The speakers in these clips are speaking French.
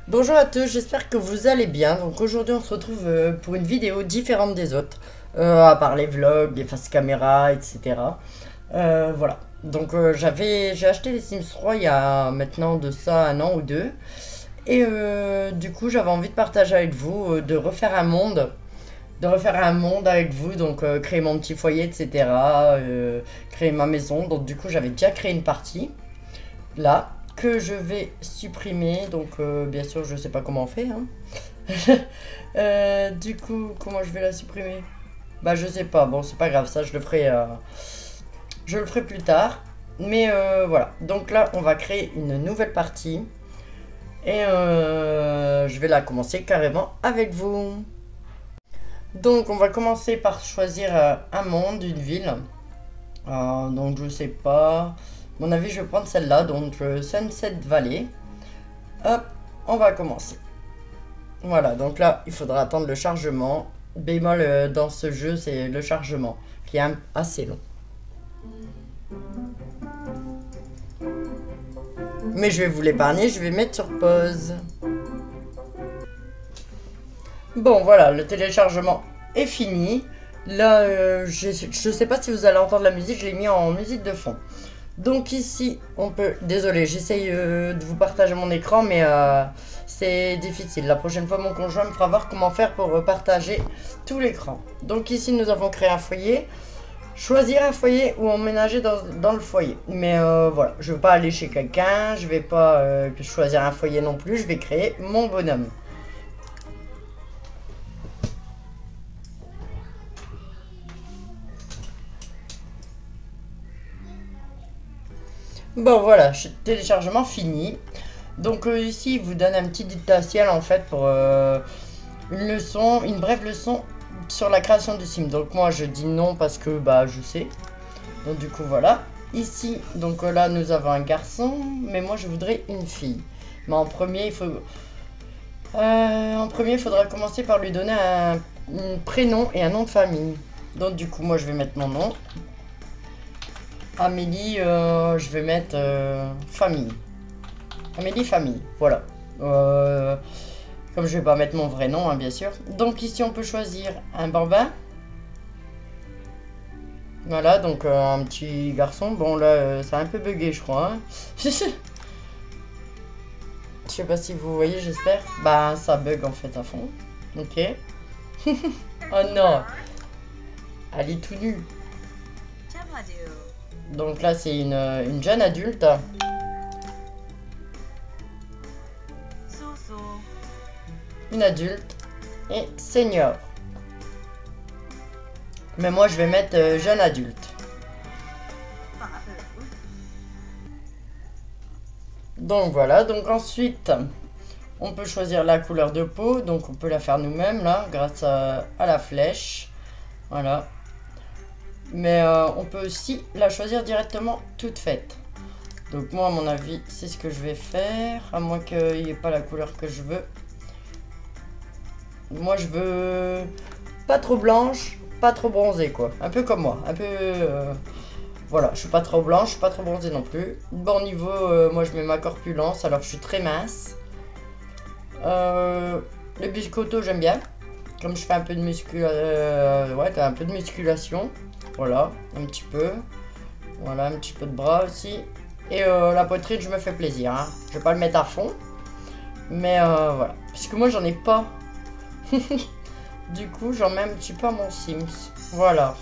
Bonjour à tous, j'espère que vous allez bien. Donc aujourd'hui on se retrouve pour une vidéo différente des autres, à part les vlogs, les face caméra, etc. Voilà. Donc j'ai acheté les Sims 3 il y a maintenant de ça un an ou deux. Et du coup j'avais envie de partager avec vous, de refaire un monde avec vous, donc créer mon petit foyer, etc. Créer ma maison. Donc du coup j'avais déjà créé une partie là que je vais supprimer. Donc bien sûr je sais pas comment on fait, hein. Du coup comment je vais la supprimer? Bah je sais pas, bon c'est pas grave, ça je le ferai plus tard. Mais voilà, donc là on va créer une nouvelle partie. Et je vais la commencer carrément avec vous. Donc on va commencer par choisir un monde, une ville. Donc je sais pas. À mon avis je vais prendre celle-là, donc Sunset Valley. Hop, on va commencer. Voilà, donc là il faudra attendre le chargement. Bémol dans ce jeu, c'est le chargement qui est assez long. Mais je vais vous l'épargner, je vais mettre sur pause. Bon voilà, le téléchargement est fini. Là, je sais pas si vous allez entendre la musique, je l'ai mis en musique de fond. Donc ici, on peut... Désolé, j'essaye de vous partager mon écran, mais c'est difficile. La prochaine fois, mon conjoint me fera voir comment faire pour partager tout l'écran. Donc ici, nous avons créé un foyer. Choisir un foyer ou emménager dans le foyer. Mais voilà, je ne veux pas aller chez quelqu'un, je ne vais pas choisir un foyer non plus, je vais créer mon bonhomme. Bon voilà, téléchargement fini. Donc ici, il vous donne un petit dictatiel en fait pour une leçon, une brève leçon sur la création de Sim. Donc moi je dis non parce que bah je sais. Donc du coup voilà. Ici, donc là nous avons un garçon, mais moi je voudrais une fille. Mais en premier, il faudra commencer par lui donner un prénom et un nom de famille. Donc du coup moi je vais mettre mon nom. Amélie, je vais mettre famille. Amélie famille, voilà. Comme je vais pas mettre mon vrai nom, hein, bien sûr. Donc ici on peut choisir un bambin. Voilà, donc un petit garçon. Bon là, c'est un peu bugué, je crois, hein. Je sais pas si vous voyez, j'espère. Bah ça bug en fait à fond. Ok. Oh non, elle est tout nue. Donc là c'est une jeune adulte. Une adulte et senior. Mais moi je vais mettre jeune adulte. Donc voilà, donc ensuite on peut choisir la couleur de peau, donc on peut la faire nous-mêmes là grâce à la flèche. Voilà. Mais on peut aussi la choisir directement toute faite. Donc moi à mon avis c'est ce que je vais faire, à moins qu'il n'y ait pas la couleur que je veux. Moi je veux pas trop blanche, pas trop bronzée quoi. Un peu comme moi, un peu... voilà, je suis pas trop blanche, je suis pas trop bronzée non plus. Bon niveau, moi je mets ma corpulence, alors je suis très mince. Le biscotto j'aime bien. Comme je fais un peu de ouais, un peu de musculation. Voilà, un petit peu. Voilà, un petit peu de bras aussi. Et la poitrine, je me fais plaisir, hein. Je vais pas le mettre à fond. Mais voilà. Parce que moi, j'en ai pas. Du coup, j'en mets un petit peu à mon Sims. Voilà.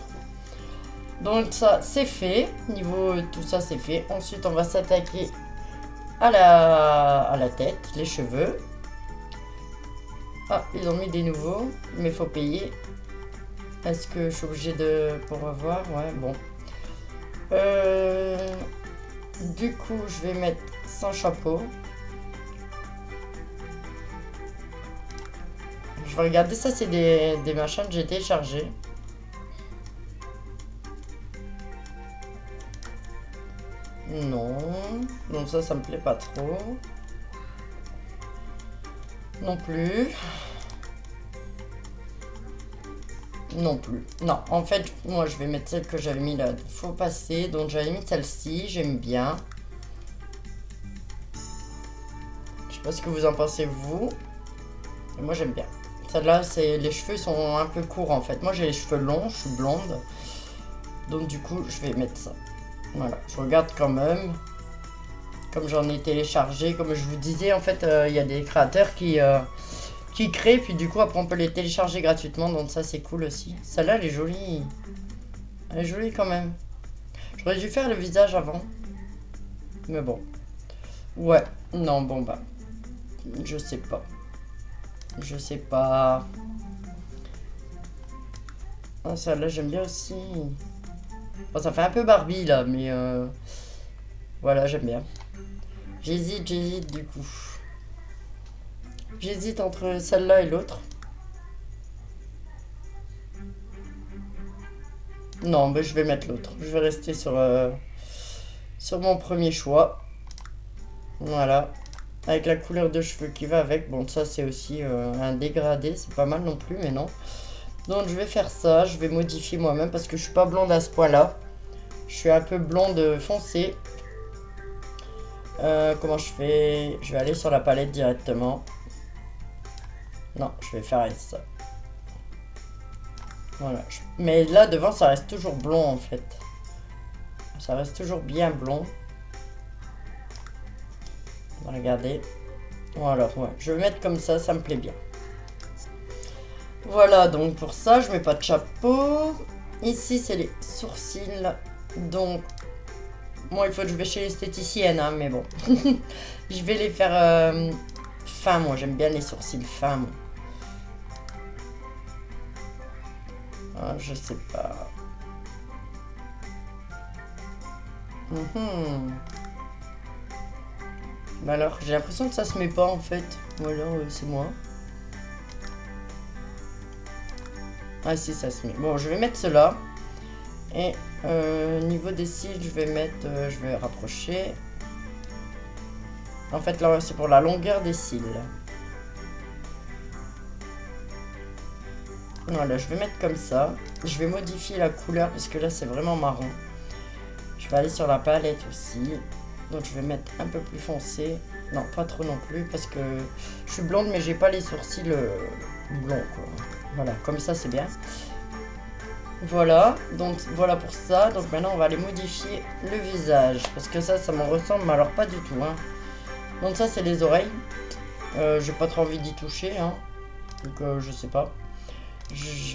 Donc ça, c'est fait. Niveau tout ça, c'est fait. Ensuite, on va s'attaquer à la tête, les cheveux. Ah, ils ont mis des nouveaux. Mais il faut payer. Est-ce que je suis obligée de... pour revoir? Ouais, bon. Du coup, je vais mettre sans chapeau. Je vais regarder, ça c'est des machins que j'ai téléchargés. Non. Donc ça me plaît pas trop. Non plus. Non plus. Non, en fait, moi je vais mettre celle que j'avais mis là. Faut passer. Donc j'avais mis celle-ci, j'aime bien. Je sais pas ce que vous en pensez vous. Et moi j'aime bien. Celle-là, les cheveux sont un peu courts en fait. Moi j'ai les cheveux longs, je suis blonde. Donc du coup, je vais mettre ça. Voilà, je regarde quand même. Comme j'en ai téléchargé, comme je vous disais, en fait, il y a des créateurs qui créent. Puis du coup, après, on peut les télécharger gratuitement. Donc ça, c'est cool aussi. Celle-là, elle est jolie. Elle est jolie quand même. J'aurais dû faire le visage avant. Mais bon. Ouais. Non, bon, bah. Je sais pas. Je sais pas. Oh, celle-là, j'aime bien aussi. Bon, ça fait un peu Barbie, là. Mais voilà, j'aime bien. J'hésite du coup. J'hésite entre celle-là et l'autre. Non, mais je vais mettre l'autre. Je vais rester sur mon premier choix. Voilà. Avec la couleur de cheveux qui va avec. Bon, ça c'est aussi un dégradé. C'est pas mal non plus, mais non. Donc je vais faire ça. Je vais modifier moi-même parce que je suis pas blonde à ce point-là. Je suis un peu blonde foncée. Comment je fais? Je vais aller sur la palette directement. Non, je vais faire ça. Voilà. Mais là, devant, ça reste toujours blond, en fait. Ça reste toujours bien blond. Regardez. Voilà, ouais. Je vais mettre comme ça me plaît bien. Voilà, donc pour ça, je mets pas de chapeau. Ici, c'est les sourcils. Donc, moi, il faut que je vais chez l'esthéticienne, hein, mais bon. Je vais les faire fins, moi. J'aime bien les sourcils fins, moi. Ah, je sais pas. Mais alors, j'ai l'impression que ça se met pas, en fait. Ou alors, c'est moi. Ah si, ça se met. Bon, je vais mettre cela. Et niveau des cils, je vais mettre... je vais rapprocher. En fait, là, c'est pour la longueur des cils. Voilà, je vais mettre comme ça. Je vais modifier la couleur parce que là, c'est vraiment marron. Je vais aller sur la palette aussi. Donc, je vais mettre un peu plus foncé. Non, pas trop non plus parce que je suis blonde, mais j'ai pas les sourcils blonds, quoi. Voilà, comme ça, c'est bien. Voilà, donc voilà pour ça. Donc maintenant, on va aller modifier le visage. Parce que ça m'en ressemble, mais alors pas du tout, hein. Donc ça, c'est les oreilles. J'ai pas trop envie d'y toucher, hein. Donc, je sais pas.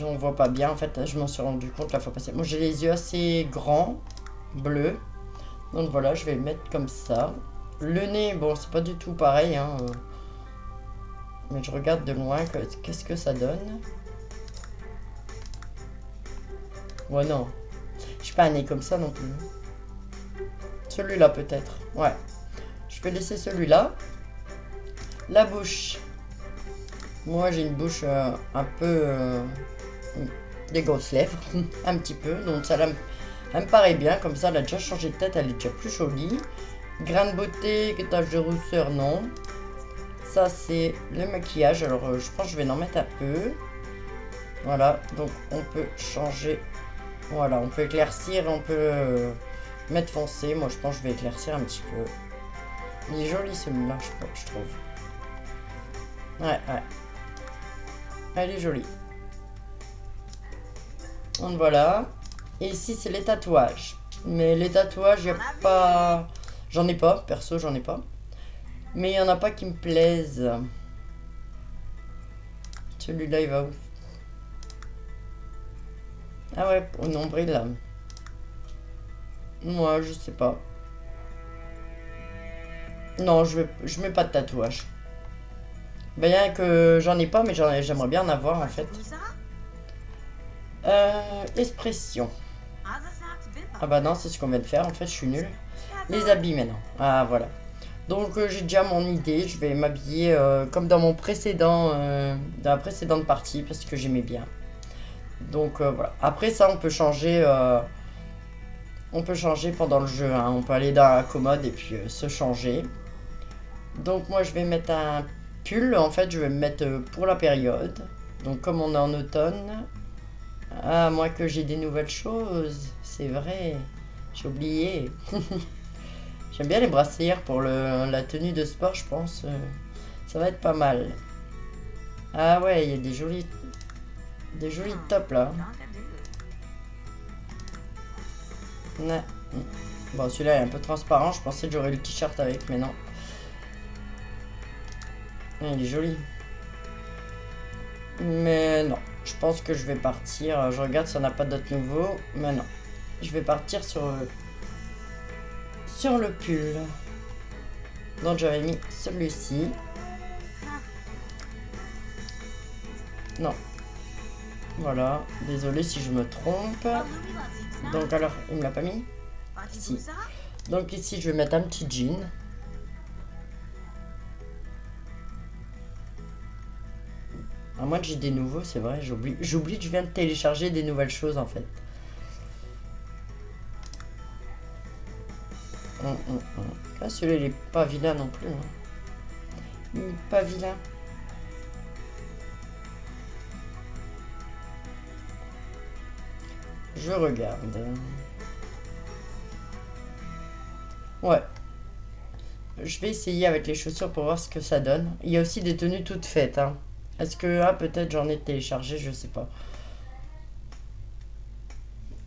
On voit pas bien, en fait. Je m'en suis rendu compte la fois passée. Moi, j'ai les yeux assez grands, bleus. Donc voilà, je vais le mettre comme ça. Le nez, bon, c'est pas du tout pareil, hein. Mais je regarde de loin, qu'est-ce que ça donne. Ouais, non. J'ai pas un nez comme ça non plus. Celui-là, peut-être. Ouais. Je vais laisser celui-là. La bouche. Moi, j'ai une bouche un peu... des grosses lèvres. Un petit peu. Donc, ça, elle me paraît bien. Comme ça, elle a déjà changé de tête. Elle est déjà plus jolie. Grain de beauté, tache de rousseur, non. Ça, c'est le maquillage. Alors, je pense que je vais en mettre un peu. Voilà. Donc, on peut changer... Voilà, on peut éclaircir, on peut mettre foncé. Moi, je pense que je vais éclaircir un petit peu. Il est joli celui-là, je trouve. Ouais. Elle est jolie. Donc voilà. Et ici, c'est les tatouages. Mais les tatouages, il n'y a pas... J'en ai pas, perso, j'en ai pas. Mais il n'y en a pas qui me plaisent. Celui-là, il va où? Ah ouais, au nombril là. Moi, je sais pas. Non, je mets pas de tatouage. Bien que j'en ai pas, mais j'aimerais bien en avoir en fait. Expression. Ah bah non, c'est ce qu'on vient de faire. En fait, je suis nulle. Les habits maintenant. Ah voilà. Donc j'ai déjà mon idée. Je vais m'habiller comme dans mon précédent, dans la précédente partie parce que j'aimais bien. Donc voilà. Après ça, on peut changer. On peut changer pendant le jeu. Hein. On peut aller dans la commode et puis se changer. Donc moi, je vais mettre un pull. En fait, je vais me mettre pour la période. Donc comme on est en automne. Ah, moi que j'ai des nouvelles choses. C'est vrai. J'ai oublié. J'aime bien les brassières pour la tenue de sport, je pense. Ça va être pas mal. Ah ouais, il y a des jolis tops là. Ouais. Bon, celui-là est un peu transparent. Je pensais que j'aurais le t-shirt avec, mais non. Il est joli. Mais non. Je pense que je vais partir. Je regarde si on n'a pas d'autres nouveaux. Mais non. Je vais partir sur le pull. Donc j'avais mis celui-ci. Non. Voilà. Désolé si je me trompe. Donc alors, il me l'a pas mis? Si. Donc ici, je vais mettre un petit jean. À moins que j'ai des nouveaux, c'est vrai. J'oublie que je viens de télécharger des nouvelles choses en fait. Ah, celui-là, il est pas vilain non plus. Hein. Il est pas vilain. Je regarde. Ouais. Je vais essayer avec les chaussures pour voir ce que ça donne. Il y a aussi des tenues toutes faites. Hein. Est-ce que... Ah, peut-être j'en ai téléchargé, je sais pas.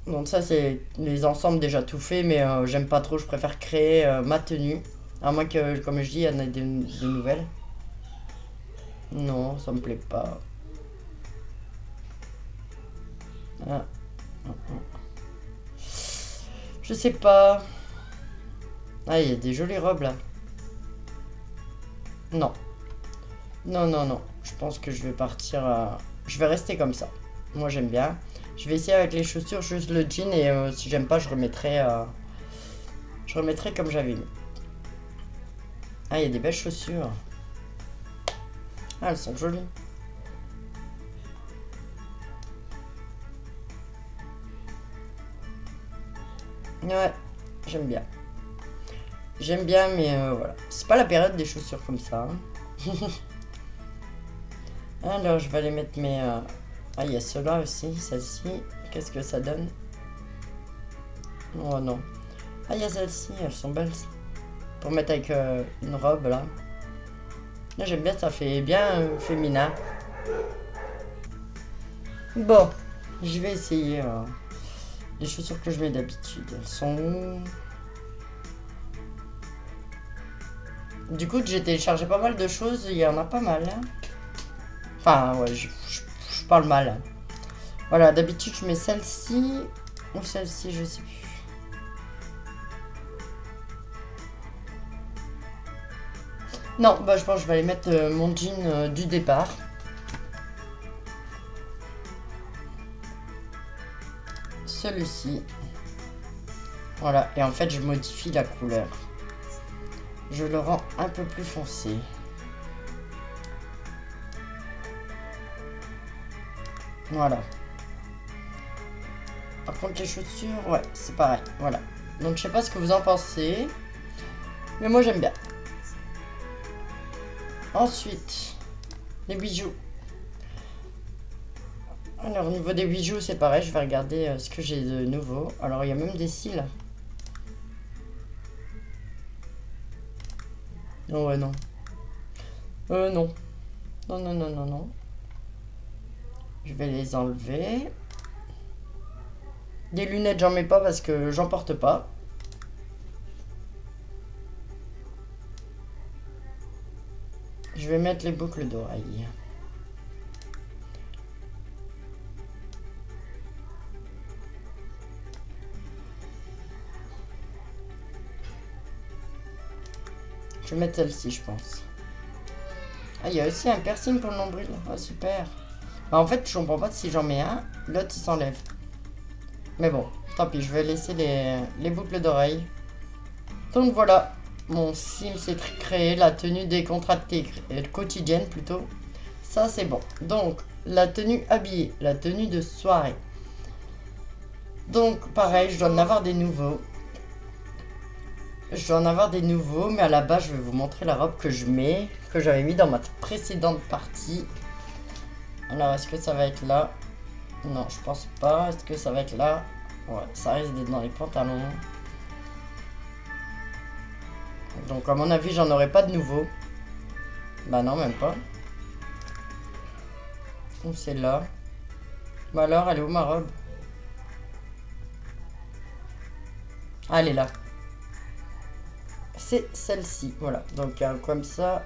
Donc ça, c'est les ensembles déjà tout faits, mais j'aime pas trop. Je préfère créer ma tenue. À moins que, comme je dis, il y en ait de nouvelles. Non, ça me plaît pas. Ah. Je sais pas. Ah, il y a des jolies robes là. Non. Non, non, non. Je pense que je vais partir à... Je vais rester comme ça. Moi, j'aime bien. Je vais essayer avec les chaussures, juste le jean. Et si j'aime pas, je remettrai... Je remettrai comme j'avais mis. Ah, il y a des belles chaussures. Ah, elles sont jolies. Ouais, j'aime bien. J'aime bien, mais voilà. C'est pas la période des chaussures comme ça. Hein. Alors, je vais aller mettre mes... Ah, il y a ceux-là aussi, celle-ci. Qu'est-ce que ça donne? Oh non. Ah, il y a celles-ci, elles sont belles. Pour mettre avec une robe, là. Là, j'aime bien, ça fait bien féminin. Bon, je vais essayer les chaussures que je mets d'habitude. Elles sont où? Du coup, j'ai téléchargé pas mal de choses. Il y en a pas mal. Hein. Enfin, ouais, je parle mal. Hein. Voilà, d'habitude, je mets celle-ci ou celle-ci, je sais plus. Non, bah je pense que je vais aller mettre mon jean du départ. Celui-ci. Voilà, et en fait, je modifie la couleur. Je le rends un peu plus foncé. Voilà. Par contre, les chaussures, ouais, c'est pareil. Voilà. Donc, je sais pas ce que vous en pensez. Mais moi, j'aime bien. Ensuite, les bijoux. Alors, au niveau des bijoux, c'est pareil. Je vais regarder ce que j'ai de nouveau. Alors, il y a même des cils. Oh, ouais, non. Non. Non, non, non, non, non. Je vais les enlever. Des lunettes, j'en mets pas parce que j'en porte pas. Je vais mettre les boucles d'oreilles. Je vais mettre celle-ci, je pense. Ah, il y a aussi un piercing pour le nombril. Ah, super. Bah, en fait, je comprends pas si j'en mets un, l'autre il s'enlève. Mais bon, tant pis, je vais laisser les boucles d'oreilles. Donc voilà, mon sim s'est créé, la tenue décontractée, quotidienne plutôt. Ça, c'est bon. Donc, la tenue habillée, la tenue de soirée. Donc, pareil, je dois en avoir des nouveaux. Je dois en avoir des nouveaux, mais à la base, je vais vous montrer la robe que je mets, que j'avais mis dans ma précédente partie. Alors, est-ce que ça va être là? Non, je pense pas. Est-ce que ça va être là? Ouais, ça risque d'être dans les pantalons. Donc, à mon avis, j'en aurai pas de nouveau. Bah non, même pas. Ou c'est là. Bah alors, elle est où ma robe? Ah, elle est là. C'est celle-ci, voilà. Donc comme ça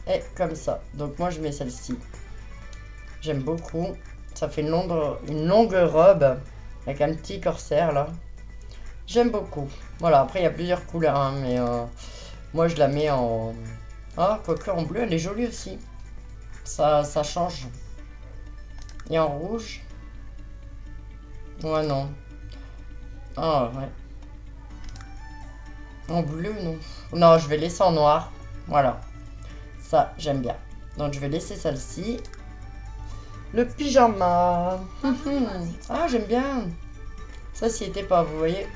et comme ça. Donc moi je mets celle-ci. J'aime beaucoup. Ça fait une longue robe avec un petit corsaire là. J'aime beaucoup. Voilà, après il y a plusieurs couleurs, hein, mais moi je la mets en... Ah, quoique en bleu, elle est jolie aussi. Ça change. Et en rouge. Ouais, non. Ah, ouais. En bleu, non. Non, je vais laisser en noir. Voilà. Ça, j'aime bien. Donc, je vais laisser celle-ci. Le pyjama. Ah, j'aime bien. Ça, s'y était pas, vous voyez.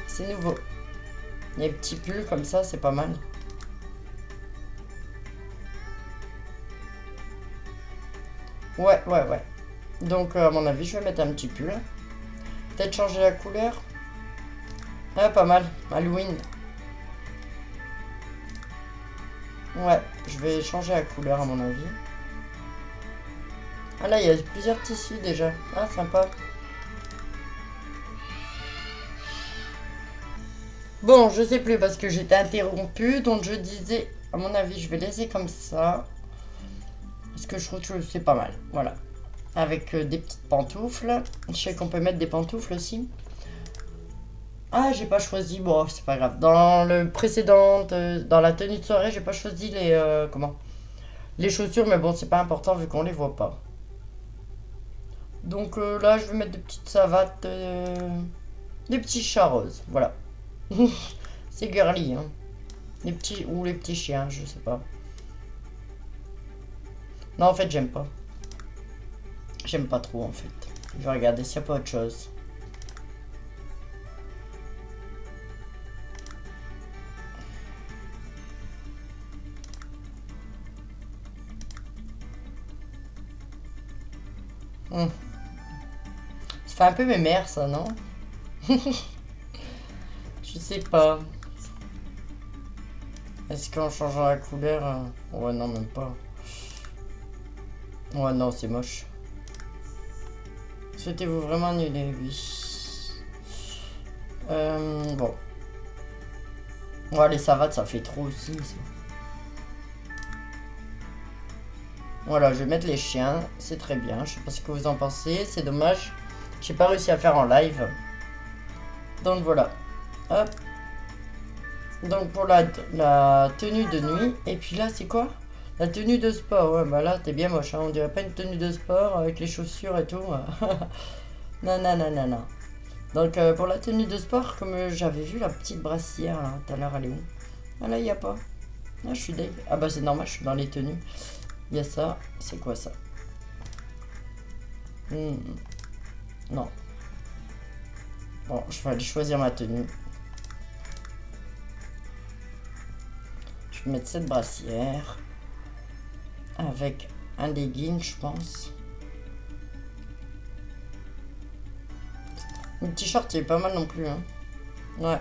C'est nouveau. Il y a des petits pulls comme ça, c'est pas mal. Ouais, ouais, ouais. Donc, à mon avis, je vais mettre un petit pull. Peut-être changer la couleur. Ah, pas mal. Halloween. Ouais, je vais changer la couleur, à mon avis. Ah, là, il y a plusieurs tissus déjà. Ah, sympa. Bon, je sais plus parce que j'étais interrompue, donc je disais, à mon avis, je vais laisser comme ça. Parce que je trouve que c'est pas mal. Voilà. Avec des petites pantoufles. Je sais qu'on peut mettre des pantoufles aussi. Ah, j'ai pas choisi. Bon, c'est pas grave. Dans le précédent, dans la tenue de soirée, j'ai pas choisi les comment? Les chaussures, mais bon, c'est pas important vu qu'on les voit pas. Donc là, je vais mettre des petites savates, des petits chats roses. Voilà. C'est girly, hein. Les petits ou les petits chiens, je sais pas. Non, en fait, j'aime pas. J'aime pas trop, en fait. Je vais regarder s'il n'y a pas autre chose. Ça fait un peu mes mères, ça, non? Je sais pas. Est-ce qu'en changeant la couleur... Ouais, non, même pas. Ouais, non, c'est moche. Souhaitez-vous vraiment annuler? Oui. Bon. Ouais, les savates, ça fait trop aussi. Ça. Voilà, je vais mettre les chiens. C'est très bien. Je sais pas ce que vous en pensez. C'est dommage. J'ai pas réussi à faire en live. Donc voilà. Hop. Donc pour la tenue de nuit. Et puis là, c'est quoi? La tenue de sport. Ouais, bah là, t'es bien moche. Hein. On dirait pas une tenue de sport avec les chaussures et tout. Non, non, non, non, non. Donc pour la tenue de sport, comme j'avais vu la petite brassière là, tout à l'heure, elle est où? Ah là, il n'y a pas. Ah, je suis deg. Ah bah c'est normal, je suis dans les tenues. Il y a ça. C'est quoi ça? Non. Bon, je vais aller choisir ma tenue. Je vais mettre cette brassière. Avec un legging, je pense. Le t-shirt, il est pas mal non plus. Hein. Ouais.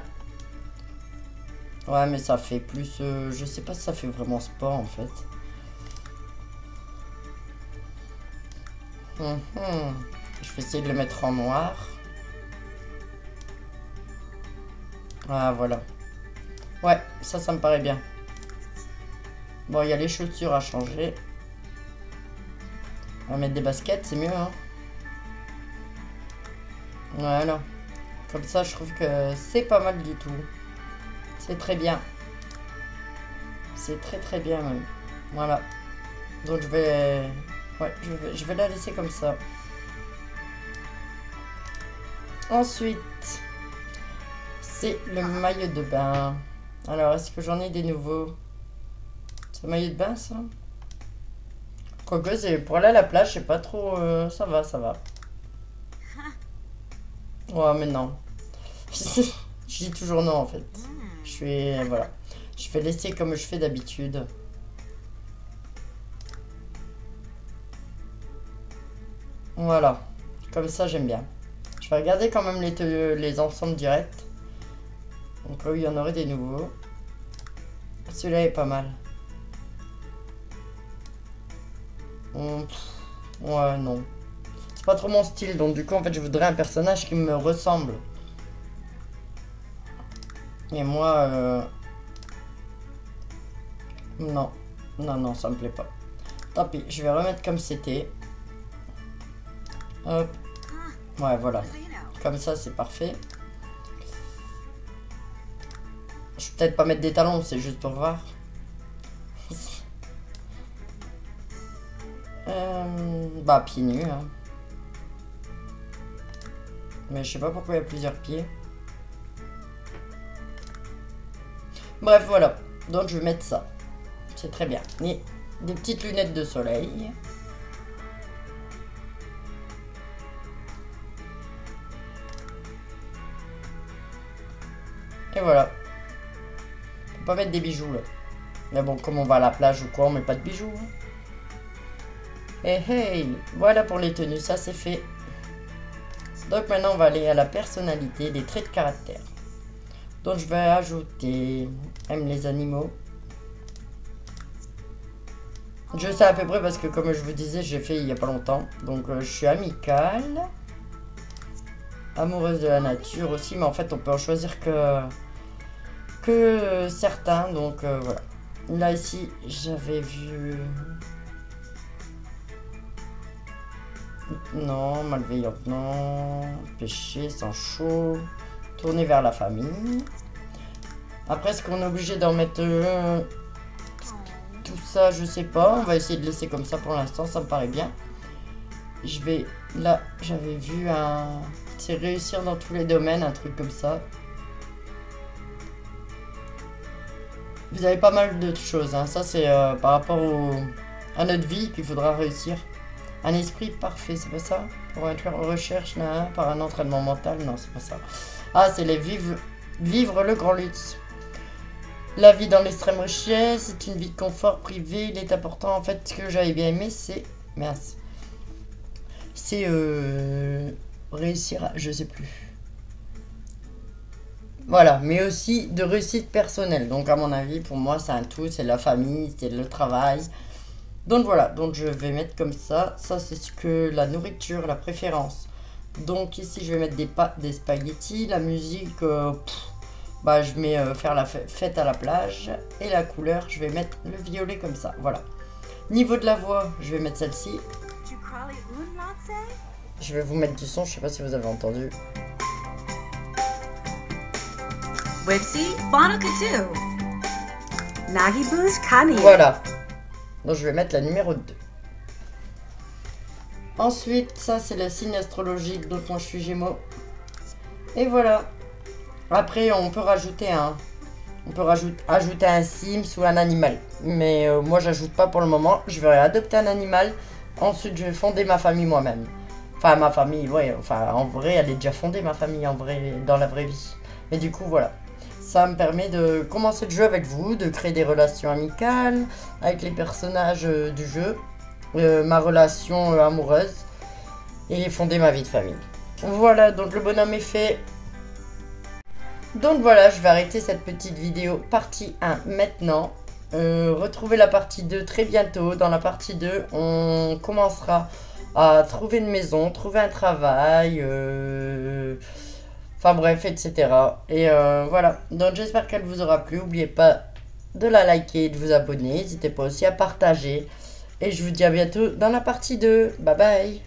Ouais, mais ça fait plus... je sais pas si ça fait vraiment sport, en fait. Je vais essayer de le mettre en noir. Ah, voilà. Ouais, ça me paraît bien. Bon, il y a les chaussures à changer. On va mettre des baskets, c'est mieux, hein. Voilà. Comme ça, je trouve que c'est pas mal du tout. C'est très bien. C'est très très bien même. Voilà. Donc je vais... Ouais, je vais la laisser comme ça. Ensuite, c'est le maillot de bain. Alors, est-ce que j'en ai des nouveaux? C'est le maillot de bain, ça? Quoique, c'est pour aller à la plage, c'est pas trop... ça va, ça va. Ouais, mais non. Je dis toujours non, en fait. Je suis... Voilà. Je vais laisser comme je fais d'habitude. Voilà. Comme ça, j'aime bien. Je vais regarder quand même les ensembles directs. Donc là, il y en aurait des nouveaux. Celui-là est pas mal. Ouais, non. C'est pas trop mon style, donc du coup, en fait, je voudrais un personnage qui me ressemble. Et moi, non. Non, non, ça me plaît pas. Tant pis, je vais remettre comme c'était. Hop. Ouais, voilà. Comme ça, c'est parfait. Je vais peut-être pas mettre des talons, c'est juste pour voir. Bah, pieds nus, hein. Mais je sais pas pourquoi il y a plusieurs pieds. Bref, voilà. Donc, je vais mettre ça. C'est très bien. Et des petites lunettes de soleil. Et voilà. Faut pas mettre des bijoux, là. Mais bon, comme on va à la plage ou quoi, on met pas de bijoux. Et hey, voilà pour les tenues, ça c'est fait. Donc maintenant, on va aller à la personnalité, des traits de caractère. Donc je vais ajouter aime les animaux. Je sais à peu près parce que comme je vous disais, j'ai fait il y a pas longtemps. Donc je suis amicale. Amoureuse de la nature aussi, mais en fait on peut en choisir que certains. Donc voilà. Là ici, j'avais vu... Non, malveillante, non. Péché, sang chaud. Tourner vers la famille. Après, est-ce qu'on est obligé d'en mettre tout ça? Je sais pas. On va essayer de laisser comme ça pour l'instant. Ça me paraît bien. Je vais... Là, j'avais vu un... C'est réussir dans tous les domaines, un truc comme ça. Vous avez pas mal de choses. Hein. Ça, c'est par rapport à notre vie qu'il faudra réussir. Un esprit parfait, c'est pas ça? Pour inclure recherche par un entraînement mental? Non, c'est pas ça. Ah, c'est les vivre le grand luxe. La vie dans l'extrême richesse, c'est une vie de confort privé. Il est important, en fait, ce que j'avais bien aimé, c'est... Mince. C'est réussir à... Je sais plus. Voilà, mais aussi de réussite personnelle. Donc, à mon avis, pour moi, c'est un tout. C'est la famille, c'est le travail. Donc voilà, donc je vais mettre comme ça. Ça, c'est ce que la nourriture, la préférence. Donc ici, je vais mettre des spaghettis. La musique, bah, je mets faire la fête à la plage. Et la couleur, je vais mettre le violet comme ça. Voilà. Niveau de la voix, je vais mettre celle-ci. Je vais vous mettre du son, je sais pas si vous avez entendu. Voilà. Donc je vais mettre la numéro 2. Ensuite, ça c'est le signe astrologique, donc moi je suis Gémeaux. Et voilà. Après, on peut rajouter ajouter un Sims ou un animal. Mais moi j'ajoute pas pour le moment. Je vais adopter un animal. Ensuite, je vais fonder ma famille moi-même. Enfin, ma famille, ouais. Enfin, en vrai, elle est déjà fondée, ma famille, en vrai, dans la vraie vie. Mais du coup, voilà. Ça me permet de commencer le jeu avec vous, de créer des relations amicales avec les personnages du jeu, ma relation amoureuse et fonder ma vie de famille. Voilà, donc le bonhomme est fait. Donc voilà, je vais arrêter cette petite vidéo partie 1 maintenant. Retrouvez la partie 2 très bientôt. Dans la partie 2, on commencera à trouver une maison, trouver un travail... Enfin bref, etc. Et voilà. Donc j'espère qu'elle vous aura plu. N'oubliez pas de la liker et de vous abonner. N'hésitez pas aussi à partager. Et je vous dis à bientôt dans la partie 2. Bye bye.